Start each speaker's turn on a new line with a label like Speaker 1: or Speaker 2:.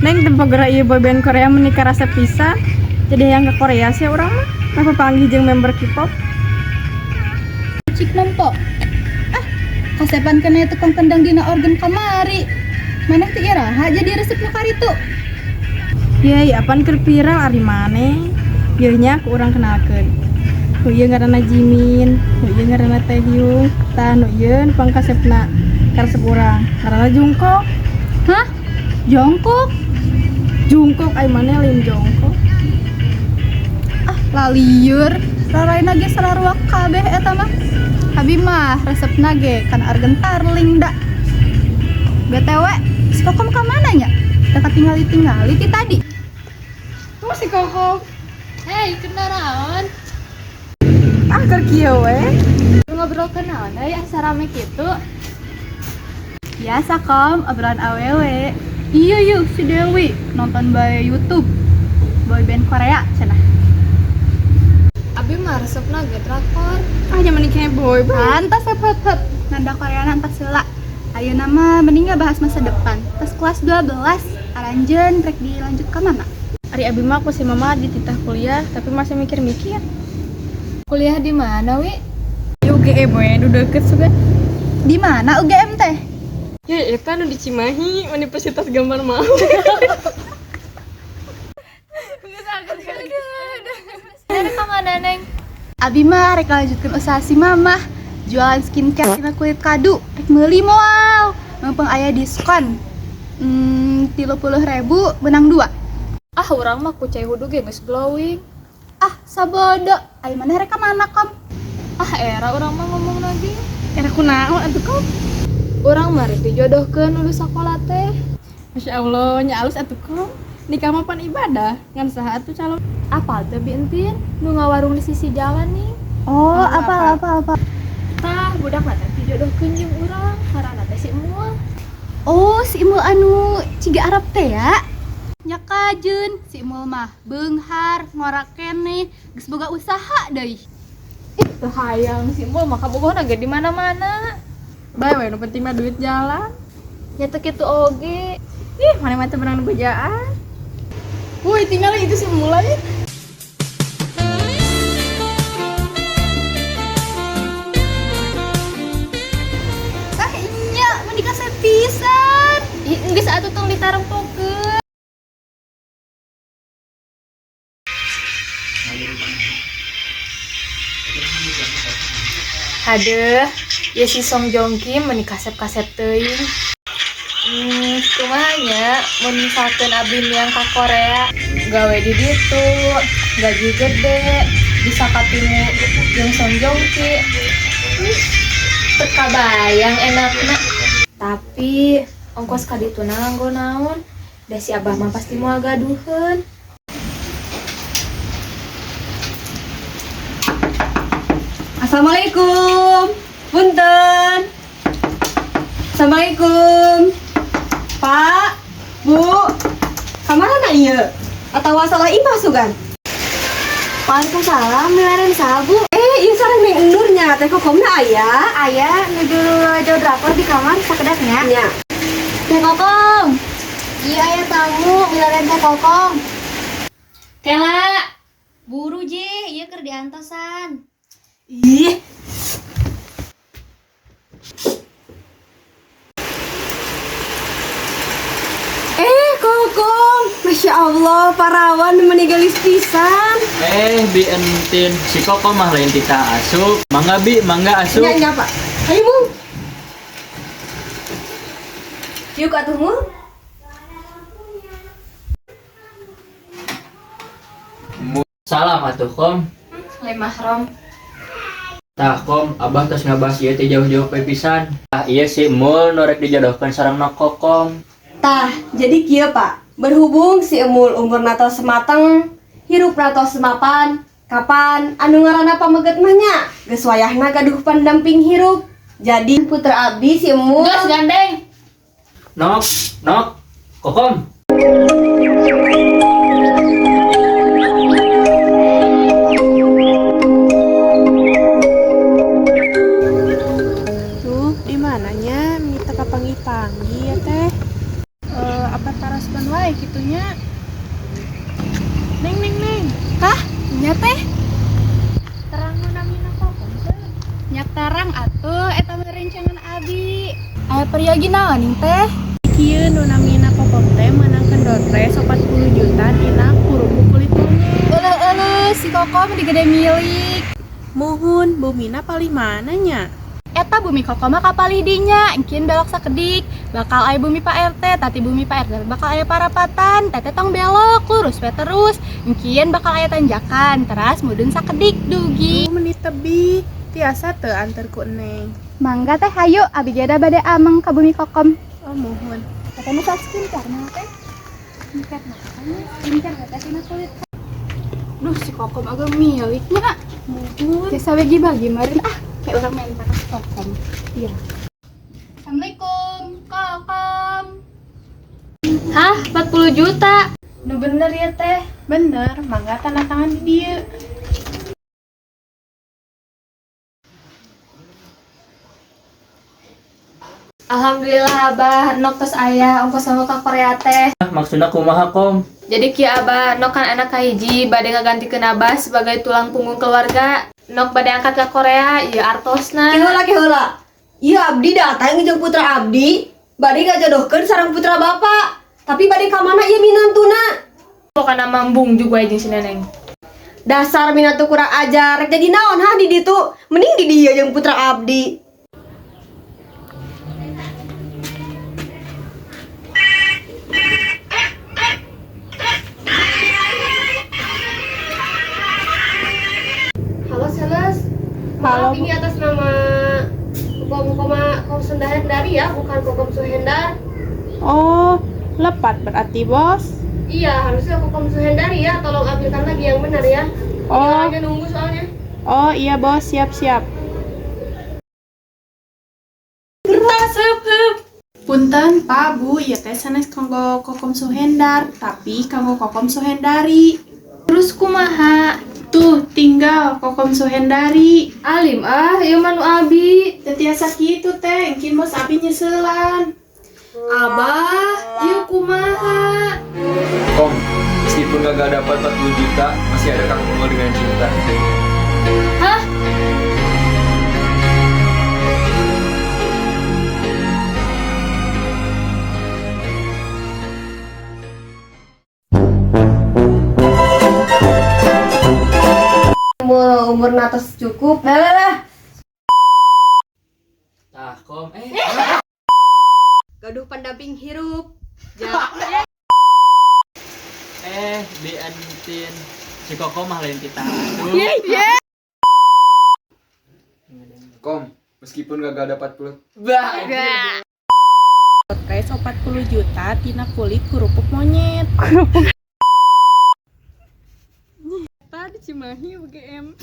Speaker 1: Neng tempat gerak ieu boyband Korea menikah rasa pisah. Jadi yang ke Korea sih orang mah. Apa panggil jeung member K-pop?
Speaker 2: Cik nampo. Kasepan kena tukang kendang dina organ kamari. Mana teu iraha jadi resep nu karitu.
Speaker 1: Ye, apan keur viral ari maneh. Ieu nya ku urang kenalkeun. Nu ieu ngaranna Jimin, nu ieu ngaranna Taehyung, tah nu ieu pangkasepna karesep urang. Ngaranna Jungkook.
Speaker 2: Hah? Jongkok?
Speaker 1: Jungkook ai maneh Lim Jongkook.
Speaker 2: Lalieur. Raraina ge salaruak kabeh eta mah. Abi mah resepna ge kana organ tarling da. BTW, si Kokom ka mana nya? Teka tinggali ti tadi.
Speaker 1: Tuh si Koko.
Speaker 2: Hei, kendaraan.
Speaker 1: Keur kieu we.
Speaker 2: Ngobrol kenaon euy asa rame kitu? Biasa Kom, obrolan awewe. Iya yuk si Dewi nonton bae YouTube boyband Korea cenah.
Speaker 3: Abi mah resepna ge drakor.
Speaker 1: Zaman nikah boy.
Speaker 2: Pantas hep nanda Korea nantas heula. Ayeuna mah mending bahas masa depan. Pas kelas 12 aranjeun rek dilanjut ka mana?
Speaker 1: Ari abi mah aku si mama di titah kuliah tapi masih mikir-mikir.
Speaker 3: Kuliah di mana, Wi?
Speaker 1: Di UGM we, nu deket suga.
Speaker 2: Di mana UGM teh?
Speaker 1: Ya eta nu di Cimahi, Universitas Gambar Mau.
Speaker 3: Dari ka mana, Neng?
Speaker 2: Abi mah rek lanjutkeun usaha si mamah. Jualan skincare tina kulit kadu. Rek meuli moal. Mumpung aya diskon. 30.000 benang 2.
Speaker 3: Urang mah kucai hudu ge geus glowing.
Speaker 2: Sabodo. Aya maneh rek ka mana Kom?
Speaker 3: Era urang mah ngomong lagi.
Speaker 1: Era kunaon atuh kau?
Speaker 3: Urang mah rek dijodohkeun lulus sakola teh.
Speaker 1: Masya Allah, nya alus atuh kau. Nikah mah pan ibadah, ngan saha atuh calon.
Speaker 3: Apal teh Bi Entin? Nu ngawarung di sisi jalan nih.
Speaker 2: Oh,
Speaker 1: apa?
Speaker 2: apa?
Speaker 3: Tah, budak mah teh dijodohkeun jeung urang. Harana teh si Emul.
Speaker 2: Oh, si Imul anu ciga Arab teh ya? Nya kajeun si Imul mah beunghar ngorak keneh geus boga usaha deui.
Speaker 3: Teu hayang si Emul mah kabogohna ge di mana-mana.
Speaker 1: Bae we, nu penting mah duit jalan.
Speaker 3: Nya teu kitu oge.
Speaker 1: Ih, mana mah teu beunang nu bejaan. Woi, tinggal itu sih mulai.
Speaker 2: Nya menikah pisan.
Speaker 3: Geus atuh tong ditarempokeun. Hadeuh, ya si Song Joong Kim menikah kasep teuing. Kumaha nya mun misalkeun abdi yang ka Korea, gawe di ditu, gaji gede, bisa katimu jeung Song Joong Ki. Teu kabayang enakna. Tapi ongkos ka ditu nganggo naon? Da si Abah mah pasti moal gaduheun.
Speaker 4: Assalamualaikum. Punten. Assalamualaikum. Pak, Bu. Kamana ieu? Atawa salah imah sugan?
Speaker 3: Waalaikumsalam, milaren sabu.
Speaker 4: Ieu sareng Neng Nur nya teh kokomna aya.
Speaker 3: Aya nuju jauh drakor di kamar sakedapnya.
Speaker 4: Nya.
Speaker 3: Teh Kokong. Iya aya tamu, milaren Teh Kokong.
Speaker 5: Kela, buru je, ieu keur diantosan.
Speaker 4: Ih. Kokong, Masya Allah, parawan meninggalis pisan.
Speaker 6: Bi Entin, si Koko mah lain tita asup. Mangga Bi, mangga asup.
Speaker 4: Nya Pak. Ayo, Bu. Yuk atuh, Mu.
Speaker 6: Salam atuh Kom.
Speaker 3: Lain mahram.
Speaker 6: Tah Kom, Abah tos ngabahas ieu teh jauh-jauh pe pisan. Ieu si Mul norek dijodohkeun sareng Kokom.
Speaker 4: Tah, jadi kieu Pak. Berhubung si Emul umurna tos semateng, hirupna tos semapan, kapan anu ngaranna pameget mah nya geus wayahna gaduh pendamping hirup. Jadi putra abdi si Emul.
Speaker 3: Gas gandeng.
Speaker 6: Nok, Kokom.
Speaker 1: Tuh, di mananya minta kapangi-pangi ya teh. Apa
Speaker 2: taraskeun wae kitunya. Neng. Hah? Nya teh?
Speaker 3: Terang nu namina kokom teh.
Speaker 2: Nya terang atuh eta mah rencangan abi. Aya peryogi naon teh? Kieu nu namina kokom teh meunangkeun dompet 40 juta dina kerupuk kulit monyet. Eueuh si kokom digede milik. Muhun, bumina palih mana nya? Eta bumi kokom mah kapalih dinya, engkeun belok sakedik. Bakal aya bumi Pak RT, tati bumi Pak RT bakal aya parapatan, tete tong belok lurus we terus. Engkeun bakal aya tanjakan, teras mudun sakedik dugi.
Speaker 7: Menit tebih tiasa teu anterku neng.
Speaker 2: Mangga teh hayu abi geda bade ameng ka bumi kokom.
Speaker 7: Oh mohon.
Speaker 2: Katanya saat skincare nah teh. Skincare nah katanya skincare teh tina kulit. Duh si kokom agak miliknya. Mohon. Jasa we bagi meureun kayak orang main takas kokom. Iya. Assalamualaikum, kokom.
Speaker 3: Hah, 40 juta. Nu bener ya teh.
Speaker 7: Bener, mangga tanda tangan di dieu.
Speaker 3: Alhamdulillah Abah, nok tos aya ongkos sama ka Korea teh.
Speaker 6: Maksudna kumaha kom?
Speaker 3: Jadi kieu Abah, nok kan anak kahiji bade ngagantikeun Abah sebagai tulang punggung keluarga. Nok bade angkat ke Korea, ieu artosna.
Speaker 4: Kiheula. Ieu abdi datang jeung putra abdi, bade ngajodohkeun sareng putra bapak. Tapi bade ka mana ieu minantuna?
Speaker 3: Pokona mambung juga jeung si Neneng.
Speaker 4: Dasar minantu kurang ajar, rek jadi naon ha di ditu? Mending di dieu jeung putra abdi. Halo Seles. Maaf ini atas nama Kokom Suhendari ya, bukan Kokom Suhendar.
Speaker 7: Oh, lepat berarti bos.
Speaker 4: Iya, harusnya Kokom Suhendari ya. Tolong ambilkan lagi yang benar ya.
Speaker 7: Oh.
Speaker 4: Ini nunggu soalnya.
Speaker 7: Oh iya bos, siap-siap. Punten Pak Bu, ieu teh sanes kanggo Kokom Suhendar, tapi kanggo Kokom Suhendari.
Speaker 3: Terus kumaha?
Speaker 7: Tuh, tinggal Kokom Suhendari.
Speaker 3: Alim ieu mah nu abi.
Speaker 7: Teu tiasa kitu teh, engkin bos abi nyeuselan.
Speaker 3: Abah, ieu kumaha?
Speaker 6: Kom, meskipun gak dapat 40 juta, masih ada Kang Mul dengan cinta.
Speaker 3: Hah?
Speaker 4: Umur natos cukup. Lah.
Speaker 6: Tah kom,
Speaker 4: Gaduh pendamping hirup.
Speaker 6: di Antin. Si Koko mah lain kita. Kom, meskipun gak dapat 40.
Speaker 7: Kayak 40 juta tina kulit kerupuk monyet. Tadi Cimahi UGM.